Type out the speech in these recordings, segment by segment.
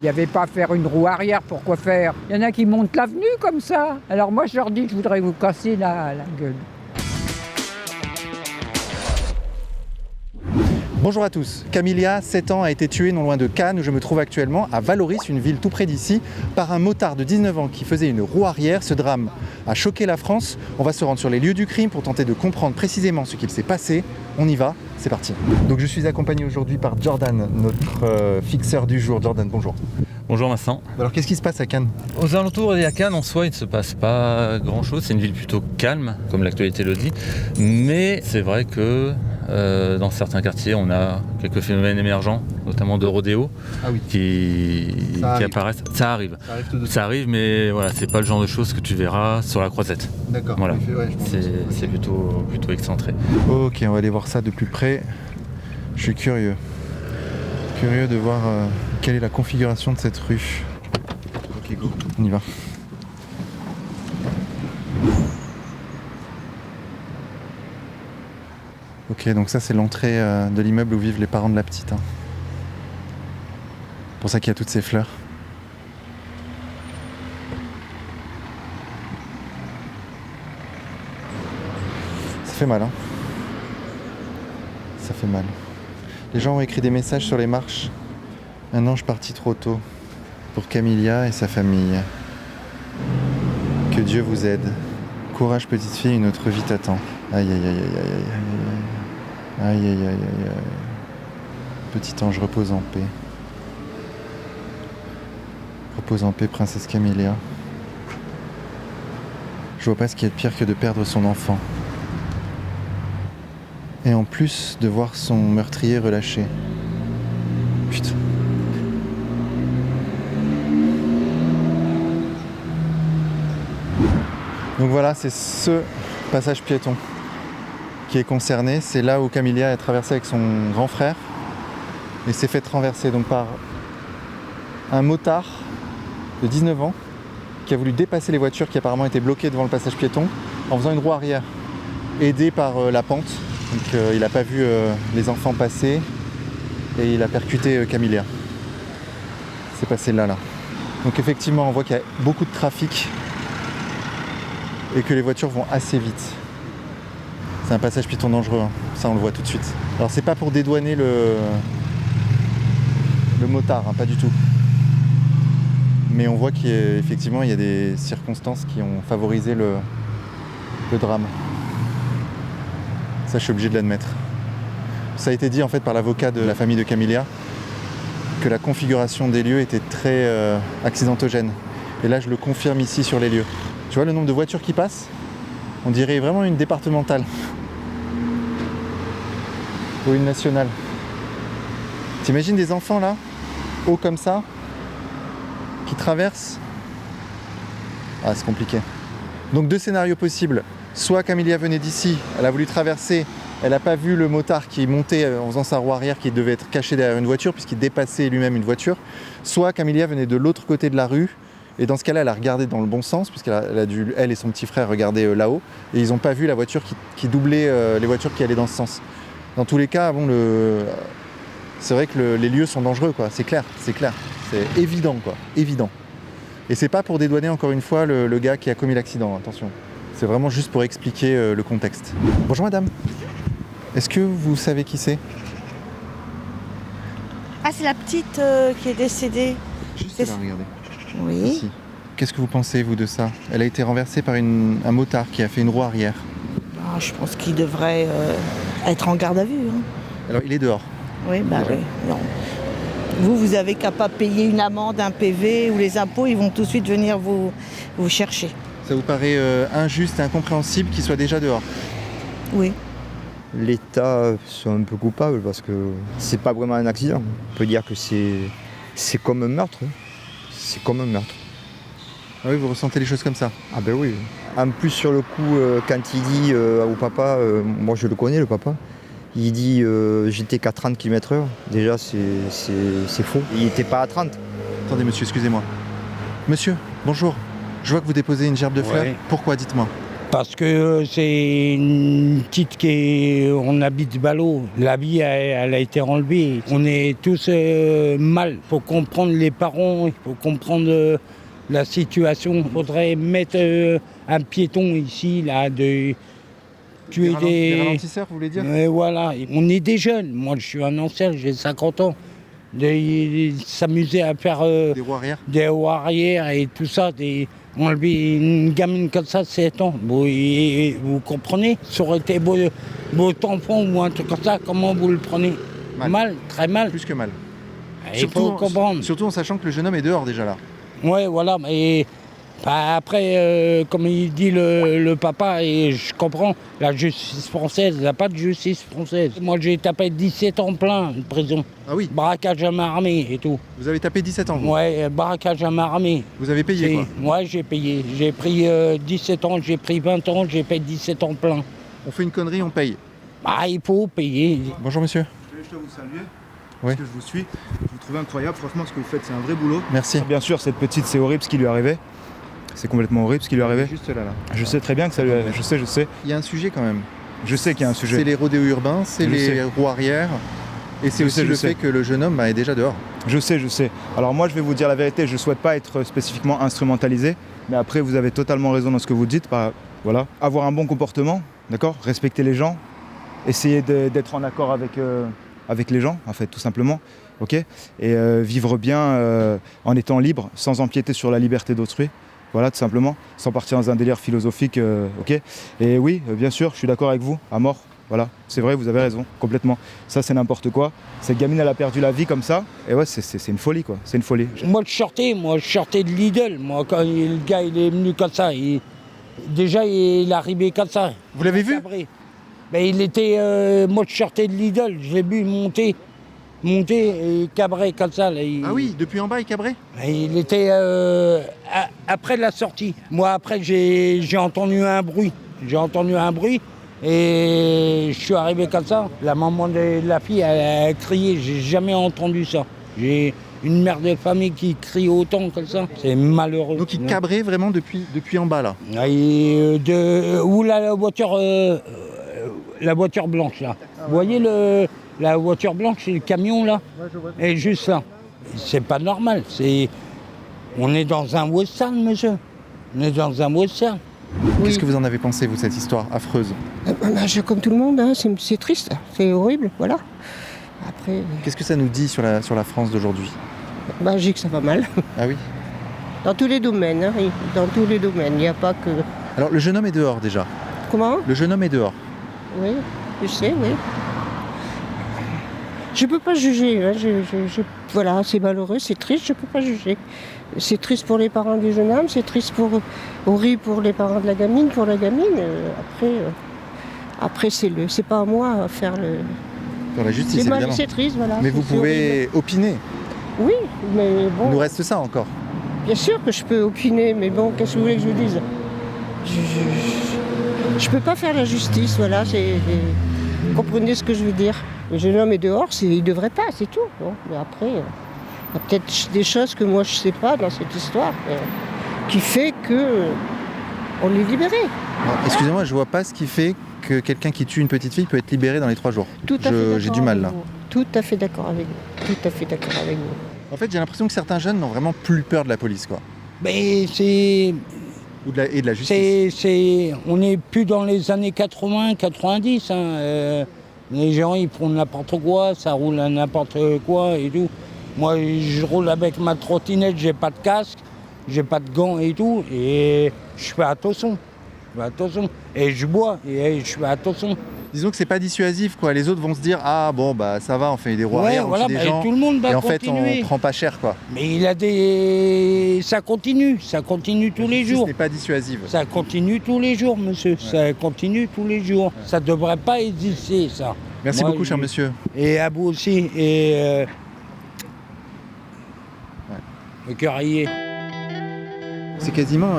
Il n'y avait pas à faire une roue arrière, pourquoi faire? Il y en a qui montent l'avenue comme ça. Alors moi je leur dis, je voudrais vous casser la gueule. Bonjour à tous. Camilla, 7 ans, a été tuée non loin de Cannes, où je me trouve actuellement, à Vallauris, une ville tout près d'ici, par un motard de 19 ans qui faisait une roue arrière. Ce drame a choqué la France. On va se rendre sur les lieux du crime pour tenter de comprendre précisément ce qu'il s'est passé. On y va, c'est parti. Donc je suis accompagné aujourd'hui par Jordan, notre fixeur du jour. Jordan, bonjour. Bonjour Vincent. Alors qu'est-ce qui se passe à Cannes? Aux alentours et à Cannes en soi il ne se passe pas grand chose, c'est une ville plutôt calme comme l'actualité le dit, mais c'est vrai que dans certains quartiers on a quelques phénomènes émergents, notamment de rodéo qui apparaissent. Ça arrive mais voilà, c'est pas le genre de choses que tu verras sur la Croisette. D'accord, voilà. C'est plutôt excentré. Ok, on va aller voir ça de plus près. Je suis curieux de voir quelle est la configuration de cette rue. Ok, go, on y va. Ok, donc ça c'est l'entrée de l'immeuble où vivent les parents de la petite. C'est pour ça qu'il y a toutes ces fleurs. Ça fait mal, hein. Ça fait mal. Les gens ont écrit des messages sur les marches. Un ange parti trop tôt. Pour Camilla et sa famille. Que Dieu vous aide. Courage petite fille, une autre vie t'attend. Aïe aïe aïe aïe aïe aïe aïe aïe aïe aïe aïe aïe. Petit ange, repose en paix. Repose en paix, princesse Camilla. Je vois pas ce qu'il y a de pire que de perdre son enfant. Et en plus de voir son meurtrier relâché. Putain. Donc voilà, c'est ce passage piéton qui est concerné. C'est là où Camilla a traversé avec son grand frère et s'est fait renverser donc par un motard de 19 ans qui a voulu dépasser les voitures qui apparemment étaient bloquées devant le passage piéton en faisant une roue arrière, aidé par la pente. Donc il n'a pas vu les enfants passer et il a percuté Camilla. C'est passé là. Donc effectivement on voit qu'il y a beaucoup de trafic et que les voitures vont assez vite. C'est un passage piéton dangereux, hein. Ça on le voit tout de suite. Alors c'est pas pour dédouaner le motard, hein, pas du tout. Mais on voit qu'effectivement il y a des circonstances qui ont favorisé le drame. Ça je suis obligé de l'admettre. Ça a été dit en fait par l'avocat de la famille de Camilla que la configuration des lieux était très accidentogène. Et là je le confirme ici sur les lieux. Tu vois le nombre de voitures qui passent? On dirait vraiment une départementale. Ou une nationale. T'imagines des enfants là, hauts comme ça, qui traversent? Ah c'est compliqué. Donc deux scénarios possibles. Soit Camilla venait d'ici, elle a voulu traverser, elle n'a pas vu le motard qui montait en faisant sa roue arrière qui devait être caché derrière une voiture puisqu'il dépassait lui-même une voiture. Soit Camilla venait de l'autre côté de la rue. Et dans ce cas-là, elle a regardé dans le bon sens, puisqu'elle a dû, elle et son petit frère, regarder là-haut. Et ils n'ont pas vu la voiture qui doublait les voitures qui allaient dans ce sens. Dans tous les cas, bon, c'est vrai que les lieux sont dangereux, quoi. C'est clair. C'est évident, quoi. Évident. Et c'est pas pour dédouaner, encore une fois, le gars qui a commis l'accident, attention. C'est vraiment juste pour expliquer le contexte. Bonjour madame. Est-ce que vous savez qui c'est? Ah, c'est la petite qui est décédée. Juste là, regardez. Oui. Ici. Qu'est-ce que vous pensez, vous, de ça? Elle a été renversée par un motard qui a fait une roue arrière. Ah, je pense qu'il devrait être en garde à vue. Hein. Alors, il est dehors. Oui, bah oui. Non. Vous avez qu'à pas payer une amende, un PV ou les impôts, ils vont tout de suite venir vous chercher. Ça vous paraît injuste et incompréhensible qu'il soit déjà dehors? Oui. L'État sont un peu coupables parce que c'est pas vraiment un accident. On peut dire que c'est comme un meurtre. C'est comme un meurtre. Ah oui, vous ressentez les choses comme ça? Ah ben oui. En plus sur le coup, quand il dit au papa, moi je le connais le papa, il dit j'étais qu'à 30 km/h. Déjà c'est faux. Il n'était pas à 30. Attendez monsieur, excusez-moi. Monsieur, bonjour. Je vois que vous déposez une gerbe de fleurs. Ouais. Pourquoi, dites-moi? Parce que c'est une petite on habite Ballot. La vie, elle a été enlevée. On est tous mal. Il faut comprendre les parents, il faut comprendre la situation. Il faudrait mettre un piéton ici, là, de tuer Des ralentisseurs, vous voulez dire? Voilà, on est des jeunes. Moi, je suis un ancien, j'ai 50 ans. De s'amuser à faire Des roues arrière? des roues arrière et tout ça, enlever une gamine comme ça, 7 ans. Vous comprenez? Ça aurait été votre enfant ou un truc comme ça, comment vous le prenez? Mal, très mal. Plus que mal. Il faut comprendre. Surtout en sachant que le jeune homme est dehors déjà là. Ouais, voilà, mais après, comme il dit le papa, et je comprends, la justice française, il n'y a pas de justice française. Moi, j'ai tapé 17 ans plein de prison. Ah oui? Braquage à main armée et tout. Vous avez tapé 17 ans, vous? Ouais, braquage à main armée. Vous avez payé, quoi? Ouais, j'ai payé. J'ai pris 17 ans, j'ai pris 20 ans, j'ai payé 17 ans plein. On fait une connerie, on paye. Ah, il faut payer. Bonjour monsieur. Je dois vous saluer, Oui. parce que je vous suis. Je vous trouve incroyable, franchement, ce que vous faites, c'est un vrai boulot. Merci. Bien sûr, cette petite, c'est horrible ce qui lui est arrivé. C'est complètement horrible ce qui lui est arrivé. Juste là. Je sais très bien que ça lui est arrivé. Je sais. Il y a un sujet quand même. Je sais qu'il y a un C'est sujet. les rodéos urbains, c'est Je les sais. roues arrière. Et c'est Je aussi sais, le je sais. fait que le jeune homme est déjà dehors. Je sais. Alors moi, je vais vous dire la vérité, je ne souhaite pas être spécifiquement instrumentalisé, mais après, vous avez totalement raison dans ce que vous dites. Voilà. Avoir un bon comportement, d'accord? Respecter les gens, essayer d'être en accord avec les gens, en fait, tout simplement. Ok? Et vivre bien en étant libre, sans empiéter sur la liberté d'autrui. Voilà, tout simplement, sans partir dans un délire philosophique, ok. Et oui, bien sûr, je suis d'accord avec vous, à mort. Voilà, c'est vrai, vous avez raison, complètement. Ça, c'est n'importe quoi. Cette gamine, elle a perdu la vie comme ça. Et ouais, c'est une folie, quoi. C'est une folie. Moi, je sortais de Lidl. Moi, quand le gars, il est venu comme ça, déjà, il est arrivé comme ça. Vous l'avez vu? Ben, il était... moi, je sortais de Lidl, je l'ai vu monter et cabrer comme ça. Là, Ah oui, depuis en bas, il cabrait? Il était après la sortie. Moi, après, j'ai entendu un bruit. Et je suis arrivé comme ça. La maman de la fille, elle a crié. J'ai jamais entendu ça. J'ai une mère de famille qui crie autant comme ça. C'est malheureux. Donc il cabrait vraiment depuis en bas là? Et où la voiture blanche là. Vous voyez la voiture blanche, c'est le camion là? Ouais, je vois. Et juste là. C'est pas normal. On est dans un western, monsieur. On est dans un western. Qu'est-ce que vous en avez pensé, vous, de cette histoire affreuse? Comme tout le monde, hein, c'est triste, c'est horrible, voilà. Après, Qu'est-ce que ça nous dit sur la France d'aujourd'hui? je dis que ça va mal. Ah oui? Dans tous les domaines, hein, oui, dans tous les domaines. Il n'y a pas que... Alors le jeune homme est dehors déjà. Comment? Le jeune homme est dehors. Oui, je sais, oui. Je peux pas juger, hein, voilà, c'est malheureux, c'est triste, je peux pas juger. C'est triste pour les parents du jeune homme, c'est triste horrible pour les parents de la gamine, pour la gamine. Après c'est pas à moi à faire le... Dans la justice, évidemment. C'est triste, voilà. Mais vous c'est pouvez opiner. Oui, mais Il bon, nous reste ça encore. bien sûr que je peux opiner, mais bon, qu'est-ce que vous voulez que je vous dise? Je peux pas faire la justice, voilà, vous comprenez ce que je veux dire. Le jeune homme est dehors, il devrait pas, c'est tout. Bon, mais après, il y a peut-être des choses que moi je sais pas dans cette histoire, qui fait que on est libéré. Alors, excusez-moi, je vois pas ce qui fait que quelqu'un qui tue une petite fille peut être libéré dans les 3 jours. Tout à fait d'accord J'ai du mal là. avec vous. Tout à fait d'accord avec vous. Tout à fait d'accord avec vous. En fait, j'ai l'impression que certains jeunes n'ont vraiment plus peur de la police, quoi. Mais c'est... Et de la justice. On n'est plus dans les années 80, 90. Les gens, ils font n'importe quoi, ça roule à n'importe quoi et tout. Moi, je roule avec ma trottinette, j'ai pas de casque, j'ai pas de gants et tout. Et je fais attention. Et je bois, et je fais attention. Disons que c'est pas dissuasif, quoi. Les autres vont se dire, ah bon, bah ça va, on fait des roues arrière, on voilà, tue des gens. tout le monde va Et en fait, continuer. on prend pas cher, quoi. Mais ça continue tous les jours. Ce n'est pas dissuasive. Ça continue tous les jours, monsieur. Ouais. Ça continue tous les jours. Ouais. Ça devrait pas exister, ça. Merci beaucoup, cher monsieur. Et à vous aussi. Et le cœurier. C'est quasiment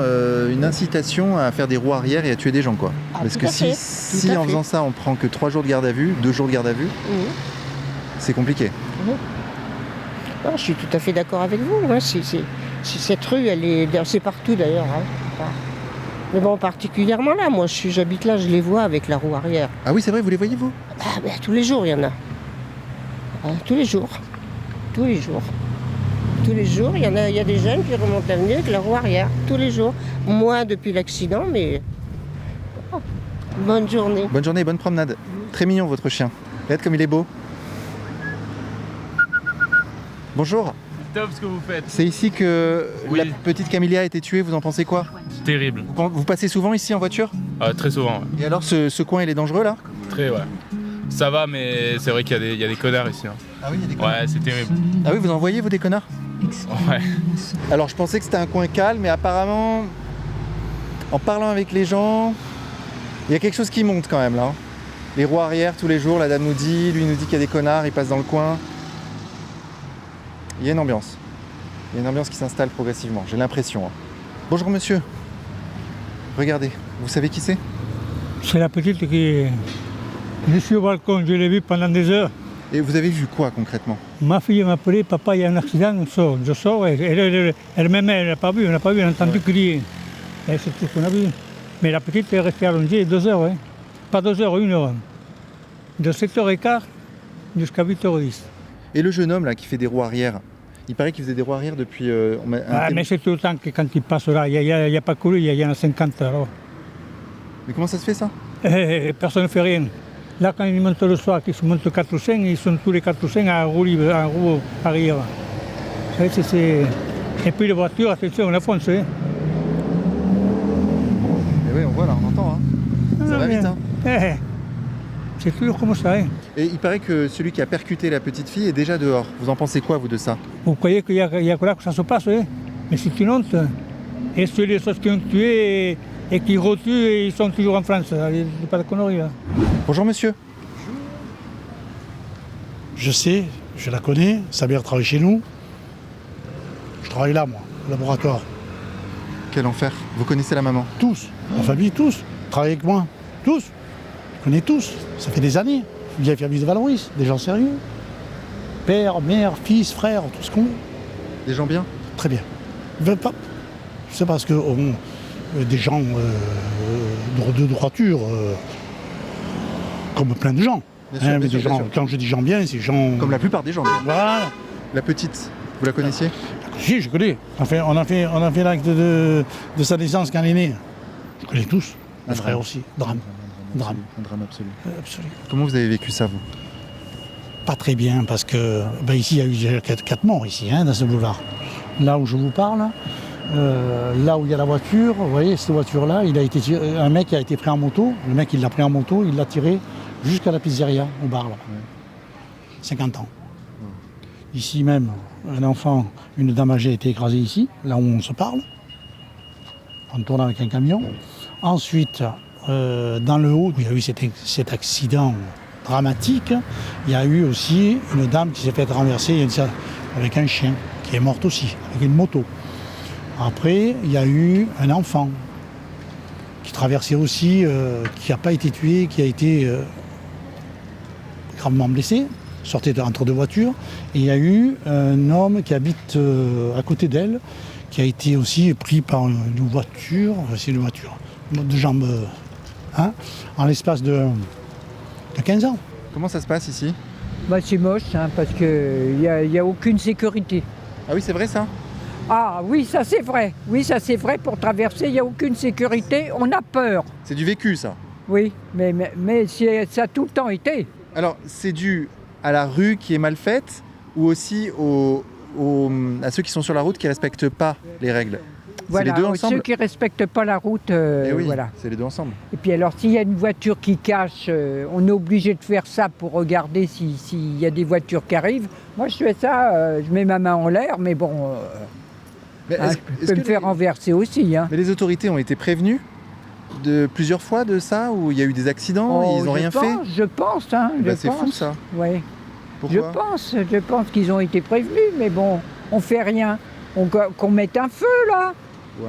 une incitation à faire des roues arrière et à tuer des gens, quoi. Ah, parce que si en faisant ça, on prend que 3 jours de garde à vue, 2 jours de garde à vue, c'est compliqué. Non, je suis tout à fait d'accord avec vous. Hein. Cette rue, c'est partout d'ailleurs. Hein. Mais bon, particulièrement là, moi j'habite là, je les vois avec la roue arrière. Ah oui, c'est vrai, vous les voyez, vous? Ah ben tous les jours, il y en a. Tous les jours. Tous les jours. Tous les jours, il y a des jeunes qui remontent l'avenue avec la roue arrière. Tous les jours. Moins depuis l'accident, mais... Oh, bonne journée. Bonne journée, bonne promenade. Très mignon, votre chien. Regardez comme il est beau. Bonjour. Top ce que vous faites. C'est ici que Oui. la petite Camélia a été tuée, vous en pensez quoi? Terrible. Vous passez souvent ici en voiture? Très souvent, ouais. Et alors, ce coin, il est dangereux, là? Très, ouais. Ça va, mais c'est vrai qu'il y a des connards ici. Hein. Ah oui, il y a des connards. Ouais, c'est terrible. Ah oui, vous en voyez, vous, des connards? Ouais. Alors, je pensais que c'était un coin calme, mais apparemment, en parlant avec les gens, il y a quelque chose qui monte quand même, là. Les roues arrière, tous les jours, la dame nous dit, lui nous dit qu'il y a des connards, il passe dans le coin. Il y a une ambiance. Il y a une ambiance qui s'installe progressivement, j'ai l'impression. Hein. Bonjour monsieur. Regardez, vous savez qui c'est? C'est la petite qui... Je suis au balcon, je l'ai vue pendant des heures. Et vous avez vu quoi concrètement? Ma fille m'a appelé, papa, il y a un accident, je sors, elle-même, elle n'a pas vu, elle a entendu crier. Et c'est tout ce qu'on a vu. Mais la petite est restée allongée 2 heures, hein. Pas 2 heures, 1 heure. De 7h15 jusqu'à 8h10. Et le jeune homme là qui fait des roues arrière, il paraît qu'il faisait des roues arrière depuis... Mais c'est tout le temps que quand il passe là, il n'y a pas que lui, il y en a 50 alors. Mais comment ça se fait ça? Personne ne fait rien. Là, quand ils montent le soir, qu'ils se montent 4 ou 5, ils sont tous les 4 ou 5 en roue arrière. Et puis les voitures, attention, on la fonce. Hein. Et oui, on voit là, on entend. Hein. Ça va vite. Hein. C'est toujours comme ça. Hein. Et il paraît que celui qui a percuté la petite fille est déjà dehors. Vous en pensez quoi, vous, de ça? Vous croyez qu'il y a que là que ça se passe, hein? Mais c'est une honte. Et ceux les choses qui ont tué et qui retuent, ils sont toujours en France. C'est pas de conneries. Là. Bonjour monsieur. Je sais, je la connais, sa mère travaille chez nous. Je travaille là, moi, au laboratoire. Quel enfer. Vous connaissez la maman? Tous, ma famille, tous. Travaillent avec moi, tous. Je connais tous, ça fait des années. Vieille famille de Valoris, des gens sérieux. Père, mère, fils, frère, tout ce qu'on veut. Des gens bien? Très bien. C'est parce que des gens de droiture, comme plein de gens. Bien sûr, Mais bien des sûr, bien gens, sûr. quand je dis gens bien, c'est gens... Comme la plupart des gens. Voilà. La petite, vous la connaissiez? Si, je connais. On a fait l'acte de sa naissance quand elle est née. Je connais tous. Mes frères aussi. Drame. Un drame absolu. Absolu. Comment vous avez vécu ça, vous? Pas très bien, parce que ici, il y a eu déjà 4 morts ici, hein, dans ce boulevard. Là où je vous parle, là où il y a la voiture, vous voyez, cette voiture-là, un mec a été pris en moto. Le mec, il l'a pris en moto, il l'a tiré jusqu'à la pizzeria, au bar, là. 50 ans. Ici même, un enfant, une dame âgée a été écrasée ici, là où on se parle, en tournant avec un camion. Ensuite, dans le haut, où il y a eu cet accident dramatique, il y a eu aussi une dame qui s'est fait renverser avec un chien, qui est morte aussi, avec une moto. Après, il y a eu un enfant qui traversait aussi, qui n'a pas été tué, qui a été gravement blessé, sortait entre 2 voitures. Et il y a eu un homme qui habite à côté d'elle, qui a été aussi pris par une voiture, de jambes, hein, en l'espace de 15 ans. Comment ça se passe ici? C'est moche, hein, parce qu'il n'y a aucune sécurité. Ah oui, c'est vrai ça? Ah oui, ça c'est vrai. Oui, ça c'est vrai. Pour traverser, il n'y a aucune sécurité. On a peur. C'est du vécu, ça? Oui, mais ça a tout le temps été. Alors, c'est dû à la rue qui est mal faite ou aussi à ceux qui sont sur la route qui ne respectent pas les règles? Voilà, c'est les deux ensemble? ceux qui ne respectent pas la route, oui, voilà. C'est les deux ensemble. Et puis alors, s'il y a une voiture qui cache, on est obligé de faire ça pour regarder s'il y a des voitures qui arrivent. Moi, je fais ça, je mets ma main en l'air, mais bon, je peux me faire renverser aussi. Hein. Mais les autorités ont été prévenues plusieurs fois de ça, où il y a eu des accidents, ils n'ont rien fait? Je pense, hein. C'est fou, ça. Ouais. Pourquoi? Je pense qu'ils ont été prévenus, mais bon, on fait rien. Qu'on mette un feu, là.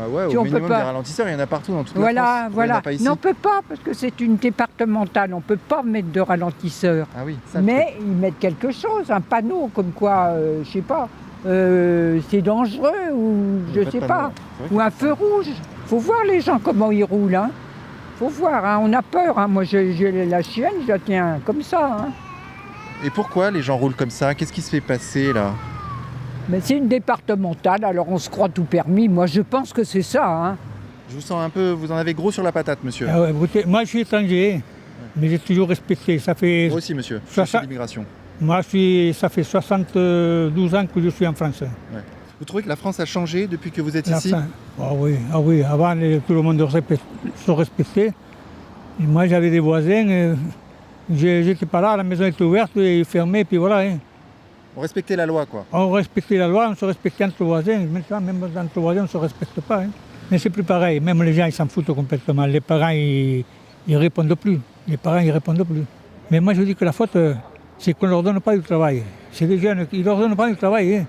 Ouais, au minimum des ralentisseurs, il y en a partout dans toute la France. Voilà. Pas ici. Non, on ne peut pas, parce que c'est une départementale, on ne peut pas mettre de ralentisseur. Ah oui, ça. Mais ils mettent quelque chose, un panneau, comme quoi, je sais pas, c'est dangereux, ou je sais pas, ou un feu rouge. Faut voir les gens comment ils roulent. Hein. Faut voir, hein. On a peur. Hein. Moi, j'ai la chienne, je la tiens comme ça. Hein. Et pourquoi les gens roulent comme ça? Qu'est-ce qui se fait passer là? Mais c'est une départementale, alors on se croit tout permis. Moi, je pense que c'est ça. Hein. Je vous sens un peu, vous en avez gros sur la patate, monsieur. Ah ouais, moi, je suis étranger, mais j'ai toujours respecté. Ça fait... Moi aussi, monsieur. Je suis d'immigration. Moi, ça fait 72 ans que je suis en France. Ouais. Vous trouvez que la France a changé depuis que vous êtes ici? Ah oui. Avant, tout le monde se respectait. Et moi, j'avais des voisins. J'étais pas là, la maison était ouverte et fermée, puis voilà. Hein. On respectait la loi, quoi. On respectait la loi, on se respectait entre voisins. Maintenant, même entre voisins, on ne se respecte pas. Hein. Mais c'est plus pareil. Même les gens, ils s'en foutent complètement. Les parents, ils répondent plus. Mais moi, je dis que la faute, c'est qu'on ne leur donne pas du travail. C'est les jeunes, ils ne leur donnent pas du travail. Hein.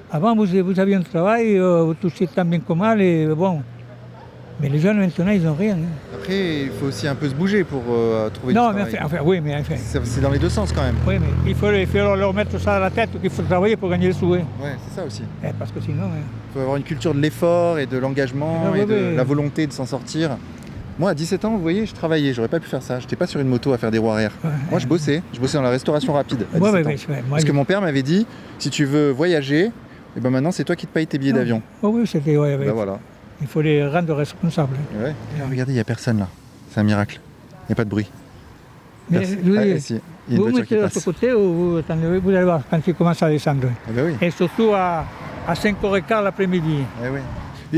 Avant, vous aviez un travail, vous touchiez tant bien que mal, et bon. Mais les jeunes, maintenant, ils n'ont rien. Hein. Après, il faut aussi un peu se bouger pour trouver du travail. Non, mais enfin. C'est dans les deux sens, quand même. Oui, mais il faut leur mettre ça à la tête, qu'il faut travailler pour gagner des sous. Hein. Oui, c'est ça aussi. Parce que sinon... Il faut avoir une culture de l'effort et de l'engagement et de la volonté de s'en sortir. Moi, à 17 ans, vous voyez, je travaillais, j'aurais pas pu faire ça. J'étais pas sur une moto à faire des roues arrière. Moi, je bossais dans la restauration rapide à 17 ans. Parce que mon père m'avait dit, si tu veux voyager, et ben maintenant, c'est toi qui te payes tes billets d'avion. Oui, c'était... Ben voilà. Il faut les rendre responsables. Ouais. Regardez, il n'y a personne là. C'est un miracle. Il n'y a pas de bruit. Mais si. Vous mettez de l'autre côté ou vous allez voir quand il commence à descendre. Ben oui. Et surtout à 5h15 l'après-midi. Oui.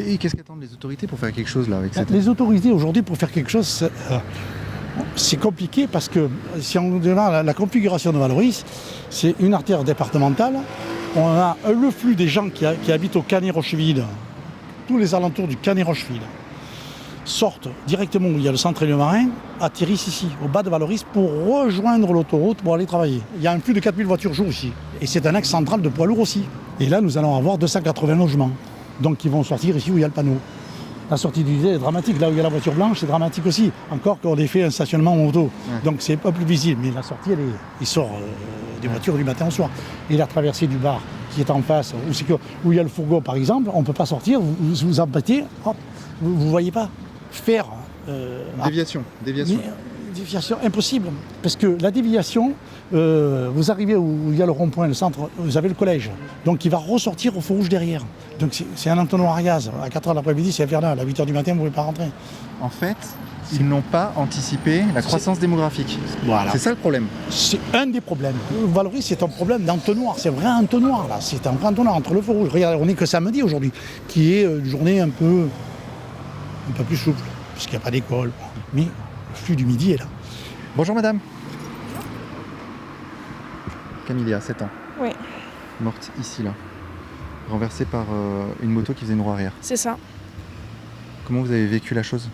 Et qu'est-ce qu'attendent les autorités pour faire quelque chose là avec cette... Les autorités aujourd'hui pour faire quelque chose, c'est compliqué parce que si on demande la configuration de Valoris, c'est une artère départementale. On a le flux des gens qui habitent au Canet-Rocheville, tous les alentours du Canet-Rocheville, sortent directement où il y a le centre Élieu-Marin, atterrissent ici, au bas de Valoris, pour rejoindre l'autoroute pour aller travailler. Il y a un flux de 4000 voitures jour ici. Et c'est un axe central de poids lourds aussi. Et là, nous allons avoir 280 logements. Donc, ils vont sortir ici où il y a le panneau. La sortie du lycée est dramatique. Là où il y a la voiture blanche, c'est dramatique aussi. Encore qu'on ait fait un stationnement en moto. Donc, c'est pas plus visible. Mais la sortie, il sort des voitures du matin au soir. Et la traversée du bar qui est en face, où il y a le fourgon par exemple, on ne peut pas sortir, vous embêtez, hop, vous ne voyez pas faire... Déviation. Déviation impossible, parce que la déviation, vous arrivez où il y a le rond-point, le centre, vous avez le collège, donc il va ressortir au feu rouge derrière. Donc c'est un entonnoir à gaz, à 4h de l'après-midi c'est infernal, à 8h du matin vous ne pouvez pas rentrer. En fait, ils n'ont pas anticipé la croissance démographique. Voilà. C'est ça le problème. C'est un des problèmes. Valoris, c'est un problème d'entonnoir. C'est vrai entonnoir là. C'est un vrai entonnoir entre le feu rouge. Regardez, on n'est que samedi aujourd'hui, qui est une journée un peu plus souple, puisqu'il n'y a pas d'école. Mais le flux du midi est là. Bonjour madame. Camilla, 7 ans. Oui. Morte ici là. Renversée par une moto qui faisait une roue arrière. C'est ça. Comment vous avez vécu la chose ?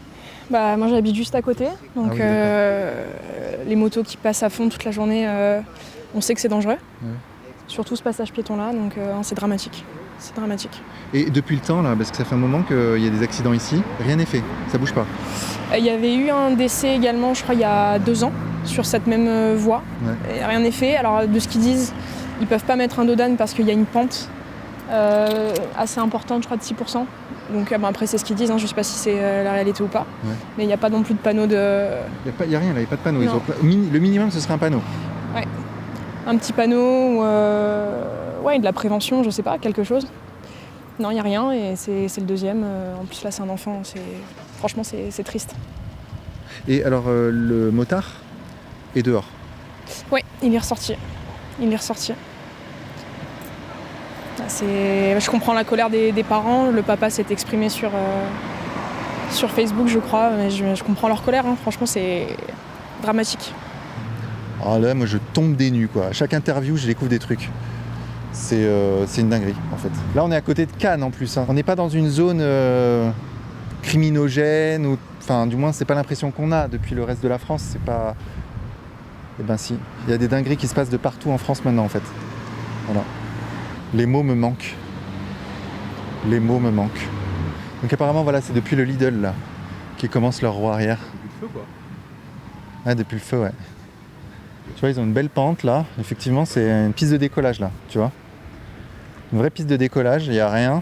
Moi j'habite juste à côté, donc les motos qui passent à fond toute la journée, on sait que c'est dangereux. Ouais. Surtout ce passage piéton là, donc c'est dramatique. C'est dramatique. Et depuis le temps là, parce que ça fait un moment qu'il y a des accidents ici, rien n'est fait, ça bouge pas. Il y avait eu un décès également, je crois il y a 2 ans, sur cette même voie. Ouais. Et rien n'est fait. Alors de ce qu'ils disent, ils peuvent pas mettre un dos-d'âne parce qu'il y a une pente assez importante, je crois de 6%. Donc après c'est ce qu'ils disent, je ne sais pas si c'est la réalité ou pas, mais il n'y a pas non plus de panneau de... Il n'y a rien là, il n'y a pas de panneau. Le minimum ce serait un panneau. Ouais. Un petit panneau, de la prévention, je ne sais pas, quelque chose. Non, il n'y a rien et c'est le deuxième. En plus là c'est un enfant, franchement c'est triste. Et alors le motard est dehors ? Oui, il est ressorti. Je comprends la colère des parents. Le papa s'est exprimé sur Facebook, je crois. Mais je comprends leur colère. Franchement, c'est dramatique. Alors là, moi, je tombe des nues, quoi. À chaque interview, je découvre des trucs. C'est une dinguerie, en fait. Là, on est à côté de Cannes, en plus. On n'est pas dans une zone criminogène. Enfin, du moins, c'est pas l'impression qu'on a. Depuis le reste de la France, c'est pas... Eh ben si. Il y a des dingueries qui se passent de partout en France maintenant, en fait. Voilà. Les mots me manquent. Donc apparemment, voilà, c'est depuis le Lidl, là, qui commence leur roue arrière. Depuis le feu, quoi. Ouais, depuis le feu, ouais. Tu vois, ils ont une belle pente, là. Effectivement, c'est une piste de décollage, là, tu vois. Une vraie piste de décollage, il n'y a rien.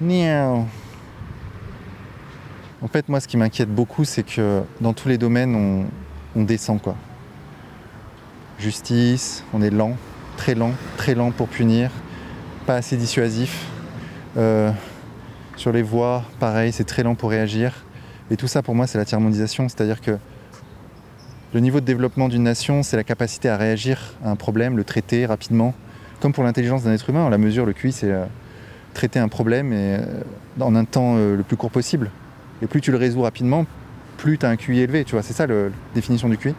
Miaou. En fait, moi, ce qui m'inquiète beaucoup, c'est que dans tous les domaines, on descend, quoi. Justice, on est lent pour punir, pas assez dissuasif. Sur les voies, pareil, c'est très lent pour réagir. Et tout ça, pour moi, c'est la tiers-mondisation, c'est-à-dire que le niveau de développement d'une nation, c'est la capacité à réagir à un problème, le traiter rapidement. Comme pour l'intelligence d'un être humain, en la mesure, le QI, c'est traiter un problème en un temps le plus court possible. Et plus tu le résous rapidement, plus tu as un QI élevé, tu vois, c'est ça la définition du QI.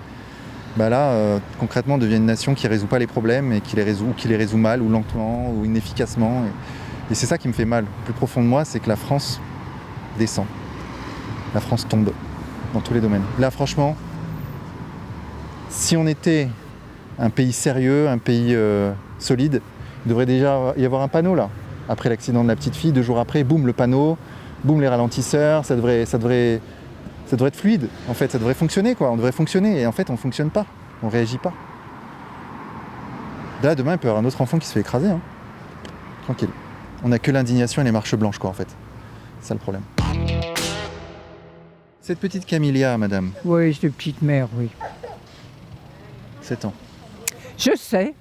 Bah là, concrètement, on devient une nation qui ne résout pas les problèmes et qui les résout mal ou lentement ou inefficacement. Et c'est ça qui me fait mal. Plus profond de moi, c'est que la France descend. La France tombe dans tous les domaines. Là, franchement, si on était un pays sérieux, un pays solide, il devrait déjà y avoir un panneau là. Après l'accident de la petite fille, 2 jours après, boum, le panneau, boum, les ralentisseurs, ça devrait être fluide. En fait, ça devrait fonctionner, quoi. On devrait fonctionner. Et en fait, on ne fonctionne pas. On ne réagit pas. Là, demain, il peut y avoir un autre enfant qui se fait écraser. Hein. Tranquille. On n'a que l'indignation et les marches blanches, quoi, en fait. C'est ça le problème. Cette petite Camilla, madame. Oui, cette petite mère, oui. 7 ans. Je sais.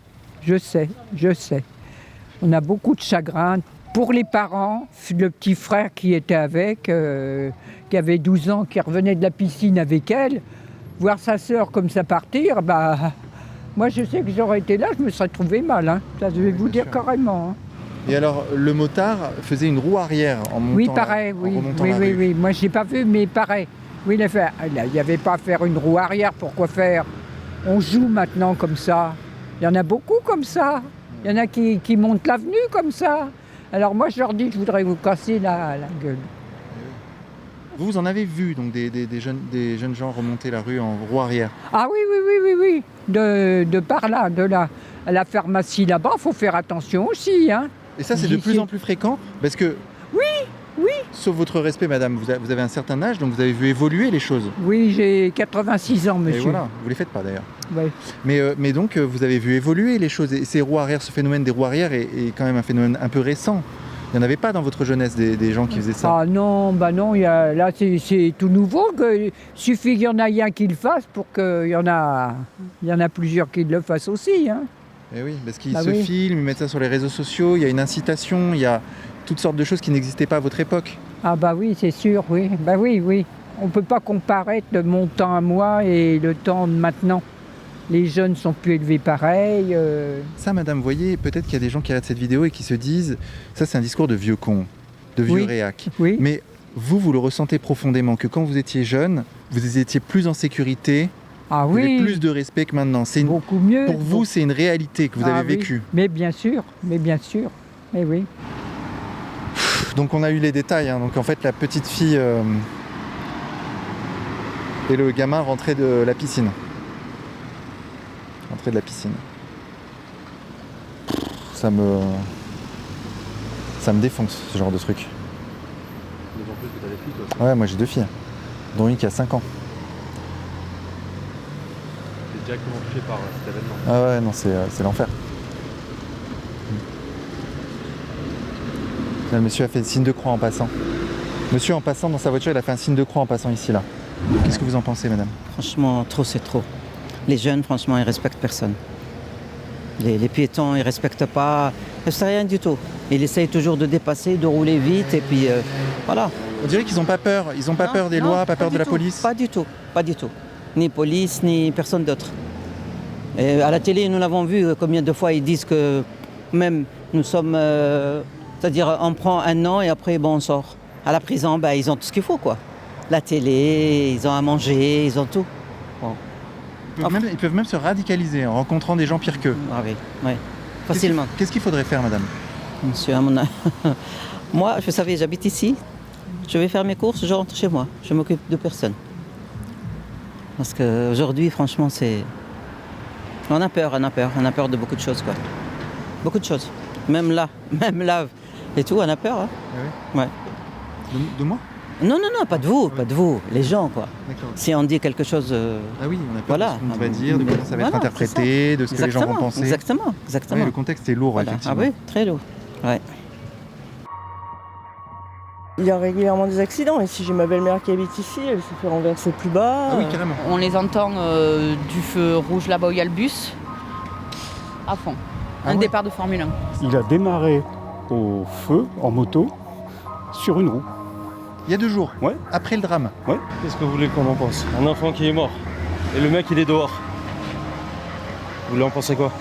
On a beaucoup de chagrin. Pour les parents, le petit frère qui était avec, qui avait 12 ans, qui revenait de la piscine avec elle, voir sa sœur comme ça partir, bah, moi je sais que j'aurais été là, je me serais trouvé mal. Hein. Ça, je vais vous dire carrément. Hein. Et alors, le motard faisait une roue arrière en montant. Oui, pareil, oui. Moi, je n'ai pas vu, mais pareil. Oui, il n'y avait pas à faire une roue arrière. Pourquoi faire? On joue maintenant comme ça. Il y en a beaucoup comme ça. Il y en a qui montent l'avenue comme ça. Alors moi, je leur dis que je voudrais vous casser la gueule. Vous en avez vu donc des jeunes gens remonter la rue en roue arrière? Ah oui. De par là, de là. À la pharmacie là-bas, il faut faire attention aussi. Hein. Et ça, c'est de plus en plus fréquent parce que... Oui. Sauf votre respect, madame, vous avez un certain âge, donc vous avez vu évoluer les choses. Oui, j'ai 86 ans, monsieur. Et voilà, vous les faites pas d'ailleurs. Ouais. Mais donc, vous avez vu évoluer les choses. Et ces roues arrière, ce phénomène des roues arrière est quand même un phénomène un peu récent. Il n'y en avait pas dans votre jeunesse des gens qui faisaient ça? Ah non, là c'est tout nouveau. Il suffit qu'il y en ait un qui le fasse pour qu'il y en a plusieurs qui le fassent aussi. Hein. Et oui, parce qu'ils se filment, ils mettent ça sur les réseaux sociaux, il y a une incitation, il y a toutes sortes de choses qui n'existaient pas à votre époque. Ah bah oui, c'est sûr, oui. Bah oui. On ne peut pas comparer mon temps à moi et le temps de maintenant. Les jeunes sont plus élevés pareil. Ça, madame, vous voyez, peut-être qu'il y a des gens qui regardent cette vidéo et qui se disent « ça, c'est un discours de vieux con, de vieux réac ». Mais vous le ressentez profondément, que quand vous étiez jeune, vous étiez plus en sécurité, vous avez plus de respect que maintenant. Beaucoup mieux. Pour vous, c'est une réalité que vous avez vécue. Mais bien sûr. Mais oui. Donc on a eu les détails. Hein. Donc en fait, la petite fille et le gamin rentraient de la piscine. Ça me défonce, ce genre de truc. D'autant plus que t'as des filles, toi. Ouais, moi j'ai 2 filles, dont une qui a 5 ans. T'es directement touché par cet événement. Ah ouais, non, c'est l'enfer. Là, le monsieur a fait le signe de croix en passant. Monsieur, en passant dans sa voiture, il a fait un signe de croix en passant ici, là. Qu'est-ce que vous en pensez, madame? Franchement, trop, c'est trop. Les jeunes, franchement, ils respectent personne. Les piétons, ils respectent pas. C'est rien du tout. Ils essayent toujours de dépasser, de rouler vite, et puis voilà. On dirait qu'ils n'ont pas peur. Ils n'ont pas peur des lois, pas peur de la police. Pas du tout. Ni police, ni personne d'autre. Et à la télé, nous l'avons vu combien de fois ils disent que même nous sommes... c'est-à-dire, on prend 1 an et après, on sort. À la prison, ils ont tout ce qu'il faut, quoi. La télé, ils ont à manger, ils ont tout. Bon. Ils peuvent même se radicaliser en rencontrant des gens pires qu'eux. Ah oui, facilement. Qu'est-ce qu'il faudrait faire, madame? Monsieur, à mon âge. Moi, vous savez, j'habite ici. Je vais faire mes courses, je rentre chez moi. Je m'occupe de personne. Parce qu'aujourd'hui, franchement, c'est... On a peur de beaucoup de choses, quoi. Beaucoup de choses. Même là et tout, on a peur. Hein. Ah oui. Ouais. De moi? Non, pas de vous, les gens, quoi. D'accord. Si on dit quelque chose... Ah oui, on a peur de ce qu'on va dire, de comment ça va être interprété, de ce que les gens vont penser. Exactement. Oui, le contexte est lourd, effectivement. Ah oui, très lourd. Ouais. Il y a régulièrement des accidents. Ici, j'ai ma belle-mère qui habite ici, elle s'est fait renverser plus bas. Ah oui, carrément. On les entend du feu rouge là-bas où il y a le bus, à fond. Un départ de Formule 1. Il a démarré au feu, en moto, sur une roue. Il y a 2 jours, ouais. Après le drame. Ouais. Qu'est-ce que vous voulez qu'on en pense? Un enfant qui est mort. Et le mec, il est dehors. Vous voulez en penser quoi?